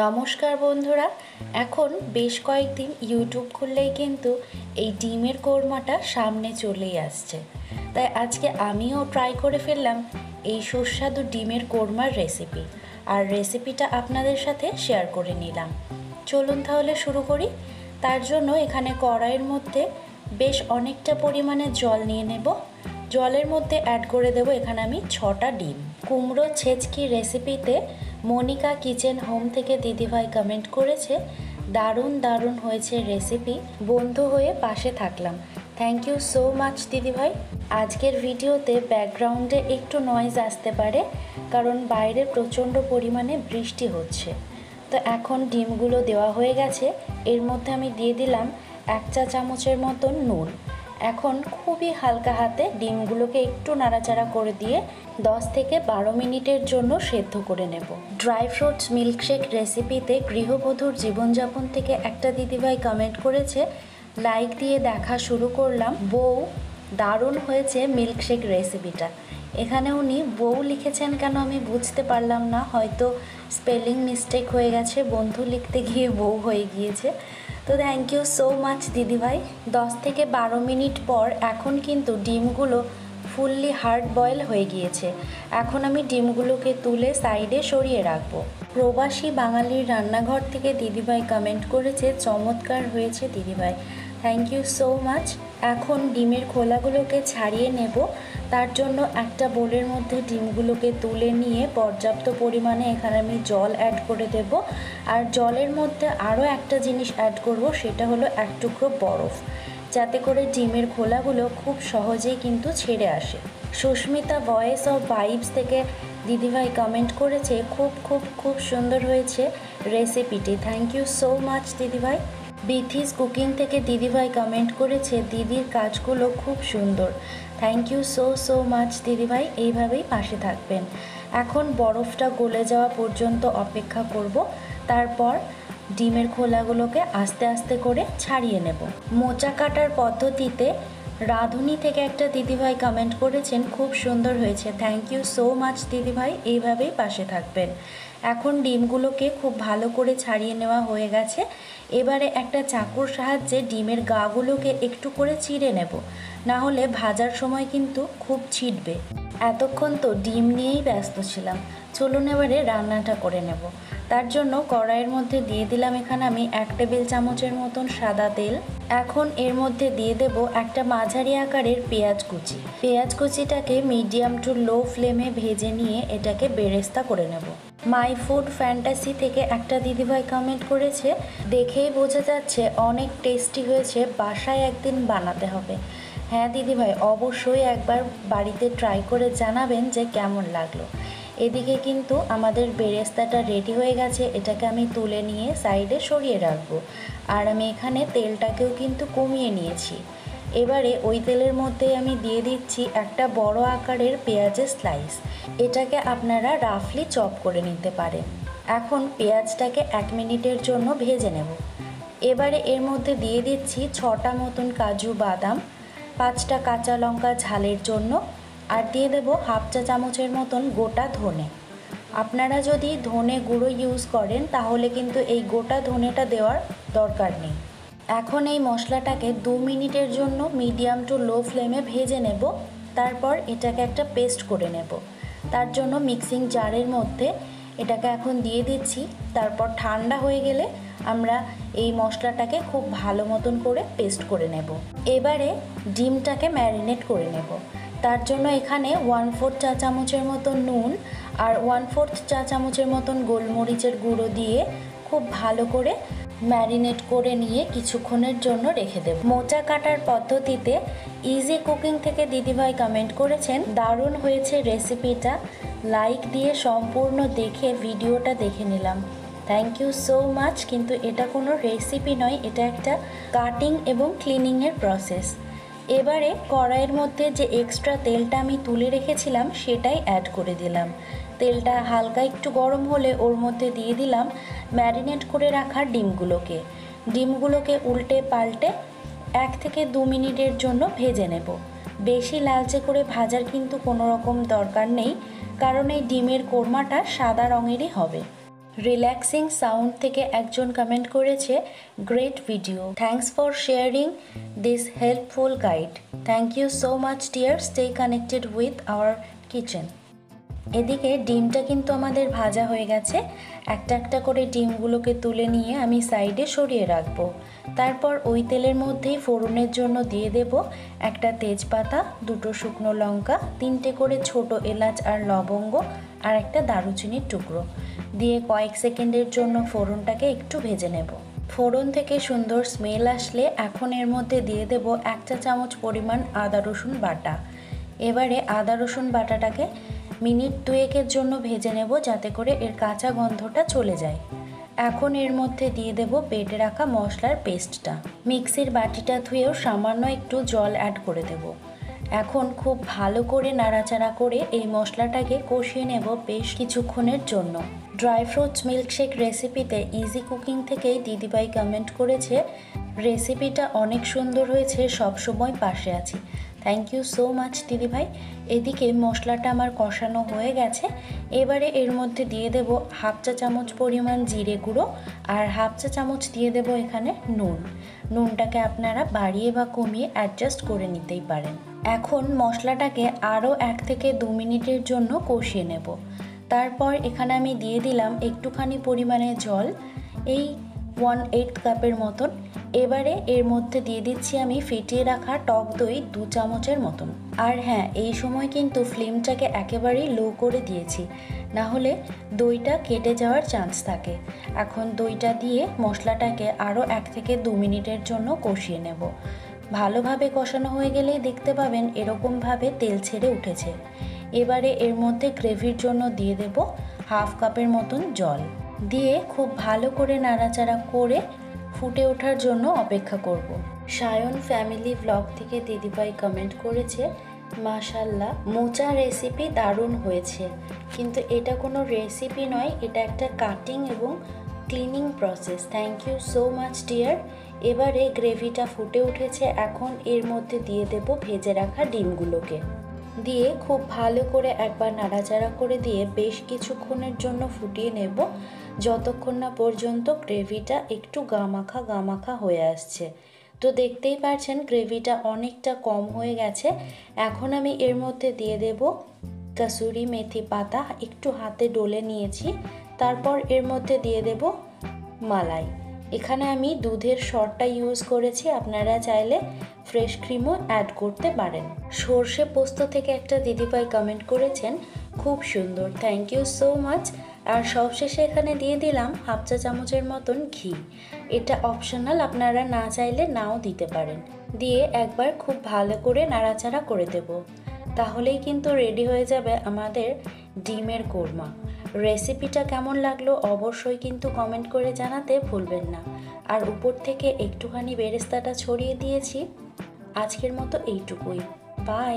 নমস্কার বন্ধুরা। এখন বেশ কয়েকদিন ইউটিউব খুললেই কিন্তু এই ডিমের কোরমাটা সামনে চলেই আসছে। তাই আজকে আমিও ট্রাই করে ফেললাম এই সুস্বাদু ডিমের কোরমার রেসিপি, আর রেসিপিটা আপনাদের সাথে শেয়ার করে নিলাম। চলুন তাহলে শুরু করি। তার জন্য এখানে কড়াইয়ের মধ্যে বেশ অনেকটা পরিমাণে জল নিয়ে নেব। জলের মধ্যে অ্যাড করে দেব এখানে আমি 6টা ডিম। কুমড়ো ছেচকি রেসিপিতে মনিকা কিচেন হোম থেকে দিদিভাই কমেন্ট করেছে, দারুণ দারুণ হয়েছে রেসিপি, বন্ধু হয়ে পাশে থাকলাম। থ্যাংক ইউ সো মাচ দিদিভাই। আজকের ভিডিওতে ব্যাকগ্রাউন্ডে একটু নয়েজ আসতে পারে, কারণ বাইরে প্রচণ্ড পরিমাণে বৃষ্টি হচ্ছে। তো এখন ডিমগুলো দেওয়া হয়ে গেছে। এর মধ্যে আমি দিয়ে দিলাম 1 চা চামচের মতন নুন। এখন খুবই হালকা হাতে ডিমগুলোকে একটু নাড়াচাড়া করে দিয়ে 10 থেকে 12 মিনিটের জন্য সেদ্ধ করে নেব। ড্রাই ফ্রুটস মিল্কশেক রেসিপিতে গৃহবধূর জীবনযাপন থেকে একটা দিদিভাই কমেন্ট করেছে, লাইক দিয়ে দেখা শুরু করলাম, বউ দারুণ হয়েছে মিল্কশেক রেসিপিটা। এখানে উনি বউ লিখেছেন কেন আমি বুঝতে পারলাম না, হয়তো স্পেলিং মিস্টেক হয়ে গেছে, বন্ধু লিখতে গিয়ে বউ হয়ে গিয়েছে। তো থ্যাংক ইউ সো মাচ দিদিভাই। 10 থেকে 12 মিনিট পর এখন কিন্তু ডিমগুলো ফুললি হার্ড বয়েল হয়ে গিয়েছে। এখন আমি ডিমগুলোকে তুলে সাইডে সরিয়ে রাখবো। প্রবাসী বাঙালির রান্নাঘর থেকে দিদিভাই কমেন্ট করেছে, চমৎকার হয়েছে দিদিভাই, থ্যাংক ইউ সো মাচ। এখন ডিমের খোলাগুলোকে ছাড়িয়ে নেব। তার জন্য একটা বোলের মধ্যে ডিমগুলোকে তুলে নিয়ে পর্যাপ্ত পরিমাণে এখানে আমি জল অ্যাড করে দেব। আর জলের মধ্যে আরও একটা জিনিস অ্যাড করব, সেটা হলো 1 টুকরো বরফ, যাতে করে ডিমের খোলাগুলো খুব সহজেই কিন্তু ছেড়ে আসে। সুস্মিতা ভয়েস অফ ভাইবস থেকে দিদিভাই কমেন্ট করেছে, খুব খুব খুব সুন্দর হয়েছে রেসিপিটি, থ্যাংক ইউ সো মাচ দিদিভাই। বিথিস কুকিং থেকে দিদিভাই কমেন্ট করেছে, দিদির কাজগুলো খুব সুন্দর, thank you so so much দিদিভাই, এইভাবেই পাশে থাকবেন। এখন বরফটা গলে যাওয়া পর্যন্ত অপেক্ষা করব, তারপর ডিমের খোলাগুলোকে আস্তে আস্তে করে ছাড়িয়ে নেব। মোচা কাটার পদ্ধতিতে রাঁধুনি থেকে একটা দিদিভাই কমেন্ট করেছেন, খুব সুন্দর হয়েছে, থ্যাংক ইউ সো মাচ দিদিভাই, এইভাবেই পাশে থাকবেন। এখন ডিমগুলোকে খুব ভালো করে ছাড়িয়ে নেওয়া হয়ে গেছে। এবারে একটা চাকুর সাহায্যে ডিমের গাগুলোকে একটু করে চিড়ে নেব, না হলে ভাজার সময় কিন্তু খুব ছিটবে। এতক্ষণ তো ডিম নিয়েই ব্যস্ত ছিলাম, চলুন এবারে রান্নাটা করে নেব। তার জন্য কড়াইয়ের মধ্যে দিয়ে দিলাম এখানে আমি 1 টেবিল চামচের মতন সাদা তেল। এখন এর মধ্যে দিয়ে দেব একটা মাঝারি আকারের পেঁয়াজ কুচি। পেঁয়াজ কুচিটাকে মিডিয়াম টু লো ফ্লেমে ভেজে নিয়ে এটাকে বেরেস্তা করে নেব। মাই ফুড ফ্যান্টাসি থেকে একটা দিদিভাই কমেন্ট করেছে, দেখেই বোঝা যাচ্ছে অনেক টেস্টি হয়েছে, বাসায় একদিন বানাতে হবে। হ্যাঁ দিদিভাই, অবশ্যই একবার বাড়িতে ট্রাই করে জানাবেন যে কেমন লাগলো। এদিকে কিন্তু আমাদের বেরেস্তাটা রেডি হয়ে গেছে, এটাকে আমি তুলে নিয়ে সাইডে সরিয়ে রাখবো। আর আমি এখানে তেলটাকেও কিন্তু কমিয়ে নিয়েছি। এবারে ওই তেলের মধ্যে আমি দিয়ে দিচ্ছি একটা বড় আকারের পেঁয়াজের স্লাইস, এটাকে আপনারা রাফলি চপ করে নিতে পারেন। এখন পেঁয়াজটাকে 1 মিনিটের জন্য ভেজে নেব। এবারে এর মধ্যে দিয়ে দিচ্ছি 6টা মতন কাজু বাদাম, 5টা কাঁচা লঙ্কা ঝালের জন্য, আর দিয়ে দেবো 1/2 চা চামচের মতন গোটা ধনে। আপনারা যদি ধনে গুঁড়ো ইউজ করেন তাহলে কিন্তু এই গোটা ধনেটা দেওয়ার দরকার নেই। এখন এই মশলাটাকে 2 মিনিটের জন্য মিডিয়াম টু লো ফ্লেমে ভেজে নেব। তারপর এটাকে একটা পেস্ট করে নেব। তার জন্য মিক্সিং জারের মধ্যে এটাকে এখন দিয়ে দিচ্ছি। তারপর ঠান্ডা হয়ে গেলে আমরা এই মশলাটাকে খুব ভালো মতন করে পেস্ট করে নেব। এবারে ডিমটাকে ম্যারিনেট করে নেব। তার জন্য এখানে 1/4 চা চামচের মতো নুন আর 1/4 চা চামচের মতন গোলমরিচের গুঁড়ো দিয়ে খুব ভালো করে ম্যারিনেট করে নিয়ে কিছুক্ষণের জন্য রেখে দেব। মোচা কাটার পদ্ধতিতে ইজি কুকিং থেকে দিদিভাই কমেন্ট করেছেন, দারুণ হয়েছে রেসিপিটা, লাইক দিয়ে সম্পূর্ণ দেখে ভিডিওটা দেখে নিলাম, থ্যাংক ইউ সো মাচ। কিন্তু এটা কোনো রেসিপি নয়, এটা একটা কাটিং এবং ক্লিনিংয়ের প্রসেস। এবারে কড়াইয়ের মধ্যে যে এক্সট্রা তেলটা আমি তুলে রেখেছিলাম সেটাই অ্যাড করে দিলাম। তেলটা হালকা একটু গরম হলে ওর মধ্যে দিয়ে দিলাম ম্যারিনেট করে রাখা ডিমগুলোকে উল্টে পাল্টে 1 থেকে 2 মিনিটের জন্য ভেজে নেব। বেশি লালচে করে ভাজার কিন্তু কোনো রকম দরকার নেই, কারণ এই ডিমের কোরমাটা সাদা রঙেরই হবে। রিল্যাক্সিং সাউন্ড থেকে একজন কমেন্ট করেছে, great video, thanks for sharing this helpful guide, thank you so much dear, stay connected with our kitchen. এদিকে ডিমটা কিন্তু আমাদের ভাজা হয়ে গেছে। একটা একটা করে ডিমগুলোকে তুলে নিয়ে আমি সাইডে সরিয়ে রাখবো। তারপর ওই তেলের মধ্যেই ফোড়নের জন্য দিয়ে দেব একটা তেজপাতা, দুটো শুকনো লঙ্কা, 3টে করে ছোট এলাচ আর লবঙ্গ, আর একটা দারুচিনির টুকরো দিয়ে কয়েক সেকেন্ডের জন্য ফোড়নটাকে একটু ভেজে নেব। ফোড়ন থেকে সুন্দর স্মেল আসলে এখন এর মধ্যে দিয়ে দেব 1 চা চামচ পরিমাণ আদা রসুন বাটা। এবারে আদা রসুন বাটাটাকে মিনিট 2-এর জন্য ভেজে নেব, যাতে করে এর কাঁচা গন্ধটা চলে যায়। এখন এর মধ্যে দিয়ে দেব বেটে রাখা মশলার পেস্টটা। মিক্সির বাটিটা ধুয়েও সামান্য একটু জল অ্যাড করে দেব। এখন খুব ভালো করে নাড়াচাড়া করে এই মশলাটাকে কষিয়ে নেব বেশ কিছুক্ষণের জন্য। ড্রাই ফ্রুটস মিল্কশেক রেসিপিতে ইজি কুকিং থেকেই দিদিভাই কমেন্ট করেছে, রেসিপিটা অনেক সুন্দর হয়েছে, সবসময় পাশে আছি। থ্যাংক ইউ সো মাচ দিদিভাই। এদিকে মশলাটা আমার কষানো হয়ে গেছে। এবারে এর মধ্যে দিয়ে দেব 1/2 চা চামচ পরিমাণ জিরে গুঁড়ো আর 1/2 চা চামচ দিয়ে দেব এখানে নুন। নুনটাকে আপনারা বাড়িয়ে বা কমিয়ে অ্যাডজাস্ট করে নিতেই পারেন। এখন মশলাটাকে আরও 1 থেকে 2 মিনিটের জন্য কষিয়ে নেব। তারপর এখানে আমি দিয়ে দিলাম একটুখানি পরিমাণে জল, এই 1/8 কাপের মতন। এবারে এর মধ্যে দিয়ে দিচ্ছি আমি ফেটিয়ে রাখা টক দই 2 চামচের মতন। আর হ্যাঁ, এই সময় কিন্তু ফ্লেমটাকে একেবারেই লো করে দিয়েছি, না হলে দইটা কেটে যাওয়ার চান্স থাকে। এখন দইটা দিয়ে মশলাটাকে আরও 1 থেকে 2 মিনিটের জন্য কষিয়ে নেব। ভালোভাবে কষানো হয়ে গেলেই দেখতে পাবেন এরকমভাবে তেল ছেড়ে উঠেছে। এবারে এর মধ্যে গ্রেভির জন্য দিয়ে দেব 1/2 কাপের মতন জল দিয়ে খুব ভালো করে নাড়াচাড়া করে ফুটে ওঠার জন্য অপেক্ষা করব। সায়ন ফ্যামিলি ব্লগ থেকে দিদিভাই কমেন্ট করেছে, মাশাল্লাহ মোচা রেসিপি দারুণ হয়েছে, কিন্তু এটা কোনো রেসিপি নয়, এটা একটা কাটিং এবং cleaning process. Thank you so much dear. এবারে গ্রেভিটা ফুটে উঠেছে, এখন এর মধ্যে দিয়ে দেব ভেজে রাখা ডিমগুলোকে দিয়ে খুব ভালো করে একবার নাড়াচাড়া করে দিয়ে বেশ কিছুক্ষণের জন্য ফুটিয়ে নেব, যতক্ষণ না পর্যন্ত গ্রেভিটা একটু গামাখা হয়ে আসছে। তো দেখতেই পাচ্ছেন গ্রেভিটা অনেকটা কম হয়ে গেছে। এখন আমি এর মধ্যে দিয়ে দেব কাসুরি মেথি পাতা, একটু হাতে ডলে নিয়েছি। তারপর এর মধ্যে দিয়ে দেব মালাই। এখানে আমি দুধের সরটা ইউজ করেছি, আপনারা চাইলে ফ্রেশ ক্রিমও অ্যাড করতে পারেন। সর্ষে পোস্ত থেকে একটা দিদিভাই কমেন্ট করেছেন, খুব সুন্দর, থ্যাংক ইউ সো মাচ। আর সবশেষে এখানে দিয়ে দিলাম 1/2 চা চামচের মতন ঘি। এটা অপশনাল, আপনারা না চাইলে নাও দিতে পারেন। দিয়ে একবার খুব ভালো করে নাড়াচাড়া করে দেব, তাহলেই কিন্তু রেডি হয়ে যাবে আমাদের ডিমের কোরমা। রেসিপিটা কেমন লাগলো অবশ্যই কিন্তু কমেন্ট করে জানাতে ভুলবেন না। আর উপর থেকে একটুখানি বেরেস্তাটা ছড়িয়ে দিয়েছি। আজকের মতো এইটুকুই, বাই।